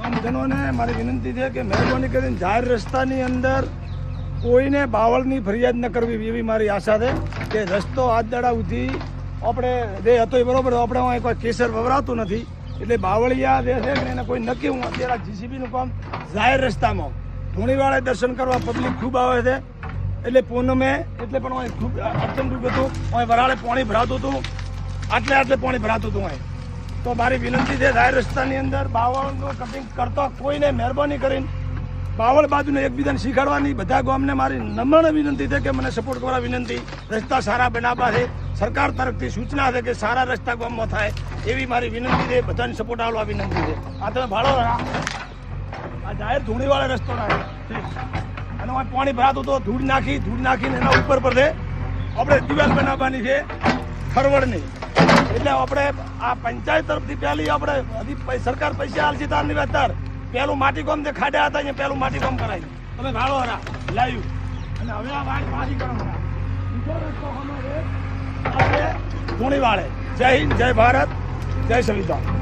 ગામજનોને મારી વિનંતી છે કે મહેરબાની કરીને જાહેર રસ્તાની અંદર કોઈને બાવળની ફરિયાદ ન કરવી એવી મારી આશા છે કે રસ્તો આજ દાડા સુધી આપણે જે હતો એ બરોબર આપણે અહીં કોઈ કેસર વવરાતું નથી એટલે બાવળિયા જે છે એને કોઈ નક્કી હું અત્યારે જીસીબીનું કામ જાહેર રસ્તામાં ધૂણીવાળે દર્શન કરવા પબ્લિક ખૂબ આવે છે એટલે પૂનમે એટલે પણ અહીં ખૂબ અડચણરૂપ હતું અહીં વરાળે પાણી ભરાતું હતું આટલે પાણી ભરાતું હતું અહીં તો મારી વિનંતી છે જાહેર રસ્તાની અંદર બાવળનું કટિંગ કરતો કોઈને મહેરબાની કરીને બાવળ બાજુને એકબીજાને શીખવાડવાની બધા ગામને મારી નમ્ર વિનંતી છે કે મને સપોર્ટ કરવા વિનંતી રસ્તા સારા બનાવવા છે સરકાર તરફથી સૂચના છે કે સારા રસ્તા ગામમાં થાય એવી મારી વિનંતી છે બધાને સપોર્ટ આપવા વિનંતી છે આ તમે ભાડો આ જાહેર ધૂણીવાળો રસ્તો નાખે અને પાણી ભરાતું તો ધૂળ નાખીને એના ઉપર પર છે આપણે દિવાલ બનાવવાની છે ખરવડની એટલે આપણે આ પંચાયત તરફથી પહેલી આપણે હજી સરકાર પૈસા આલશે તારની વાત પેલું માટી કામ જે ખાડ્યા હતા અહીંયા પેલું માટી કામ કરાય તમે ભાડો હરા લાવ્યું અને હવે આ વાત પાછી કરો બીજો રસ્તો અમારે ધૂણીવાળે જય હિન્દ જય ભારત જય સંવિધાન